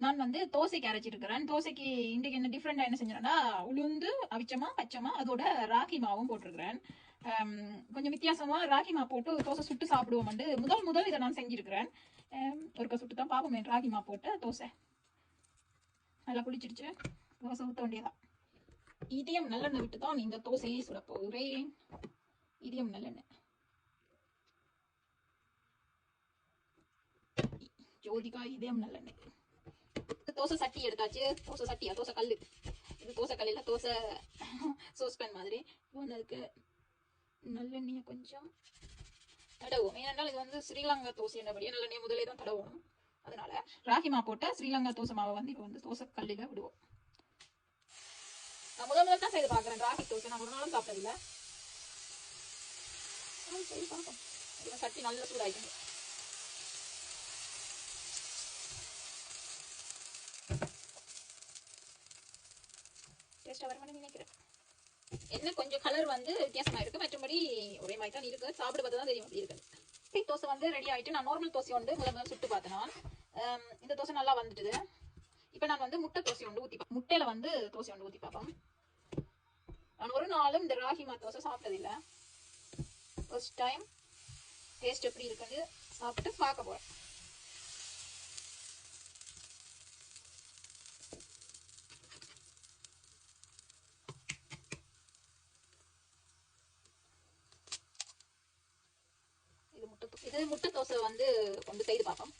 நான் வந்து தோசைக்கு அரைச்சிட்டு இருக்கிறேன். தோசைக்கு இன்றைக்கு என்ன டிஃப்ரெண்டா என்ன செஞ்சேன்னா, உளுந்து அவிச்சமா பச்சமா அதோட ராகி மாவும் போட்டிருக்கிறேன். கொஞ்சம் வித்தியாசமா ராகி மா போட்டு தோசை சுட்டு சாப்பிடுவோம். முதல் இதை நான் செஞ்சிருக்கிறேன். ஒருக்க சுட்டு தான் பாப்போமே. ராகி மா போட்டு தோசை நல்லா குளிச்சிருச்சு. தோசை ஊற்ற வேண்டியதான். இதயம் நல்லெண்ணெய் விட்டு தான் இந்த தோசையை சுட போகிறேன். இதயம் நல்லெண்ணெய். ஜோதிகா இதயம் நல்லெண்ணெய். தோசை சட்டி எடுத்தாச்சு. தோசை சட்டியா, தோசை கல்லு. இது தோசை கல்லில் தோசை சோஸ்பேன் மாதிரி. இப்போ வந்து அதுக்கு நல்லெண்ணெயை கொஞ்சம் தடவும். ஏனென்றால் இது வந்து ஸ்ரீலங்கா தோசை என்னபடியே நல்லெண்ணெய் முதலே தான் தடவணும். அதனால ராகி மா போட்ட ஸ்ரீலங்கா தோசை மாவை வந்து இப்போ வந்து தோசை கல்லில் விடுவோம். நான் முதல் தான் செய்து பார்க்குறேன் ராகி தோசை. நான் ஒரு நாளும் சாப்பிட்டதில்லை. சரி பார்ப்போம். சட்டி நல்லா சூடாயிடுங்க. டேஸ்ட்டாக வருமானு நினைக்கிறேன். என்ன கொஞ்சம் கலர் வந்து வித்தியாசமா இருக்கு. மற்றபடி ஒரே மாதிரி தான் இருக்கு. சாப்பிட பார்த்து தான் தெரியும் அப்படி இருக்குது. தோசை வந்து ரெடி ஆகிட்டு நான் நார்மல் தோசை வந்து முதல் சுட்டு பார்த்தேன். இந்த தோசை நல்லா வந்துட்டுது. இப்போ நான் வந்து முட்டை தோசை ஒன்று ஊற்றி முட்டையில வந்து தோசை ஒன்று ஊற்றி பார்ப்போம். நான் ஒரு நாளும் இந்த ராகி மா தோசை சாப்பிட்டதில்லை. ஃபர்ஸ்ட் டைம் டேஸ்ட் எப்படி இருக்குன்னு சாப்பிட்டு பார்க்க போறேன். இது முட்டை தோசை வந்து கொண்டு செய்து பார்ப்போம்.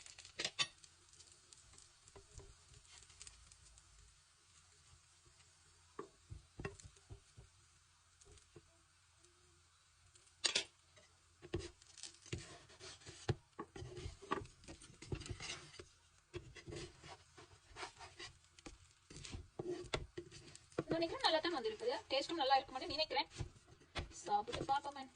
நினைக்கிறேன் நல்லா தான் வந்திருக்குது. டேஸ்ட்டும் நல்லா இருக்க மாட்டேன் நினைக்கிறேன். சாப்பிட்டு பார்ப்போம்.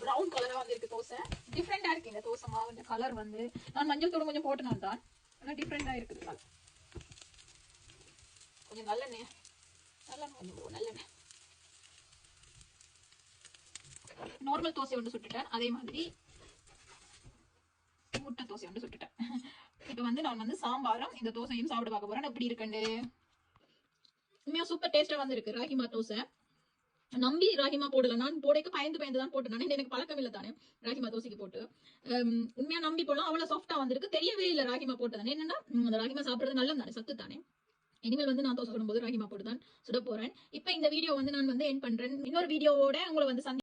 பிரவுன் கலரா வந்திருக்கு தோசை. டிஃப்ரெண்டா இருக்கு இந்த தோசை மாவு கலர் வந்து. நான் மஞ்சள் தூள் கொஞ்சம் போட்டுனான் தான், ஆனா டிஃப்ரெண்டா இருக்குது கலர். கொஞ்சம் நல்லெண்ணெய் நல்லெண்ணெய். நார்மல் தோசை ஒன்று சுட்டுட்டேன். அதே மாதிரி முட்டை தோசை ஒன்று சுட்டுட்டேன். இப்போ வந்து நான் வந்து சாம்பாரும் இந்த தோசையும் சாப்பிட பார்க்க போறேன். எப்படி இருக்குன்னு. உண்மையா சூப்பர் டேஸ்டா வந்திருக்கு ராகி மா தோசை. நம்பி ராகிமா போடல. நான் போடைக்கு பயந்து தான் போட்டேன். எனக்கு பழக்கம் இல்லை தானே ராகிமா தோசைக்கு போட்டு. உண்மையா நம்பி போடலாம். அவ்வளவு சாஃப்டா வந்திருக்கு. தெரியவே இல்லை ராகிமா போட்டதானே. என்னன்னா அந்த ராகிமா சாப்பிடுறது நல்லது தானே, சத்து தானே. இனிமேல் வந்து நான் தோசை சுடும்போது ராகிமா போட்டு தான் சுட போறேன். இப்ப இந்த வீடியோ வந்து நான் வந்து எண்ட் பண்றேன். இன்னொரு வீடியோவோட உங்களை வந்து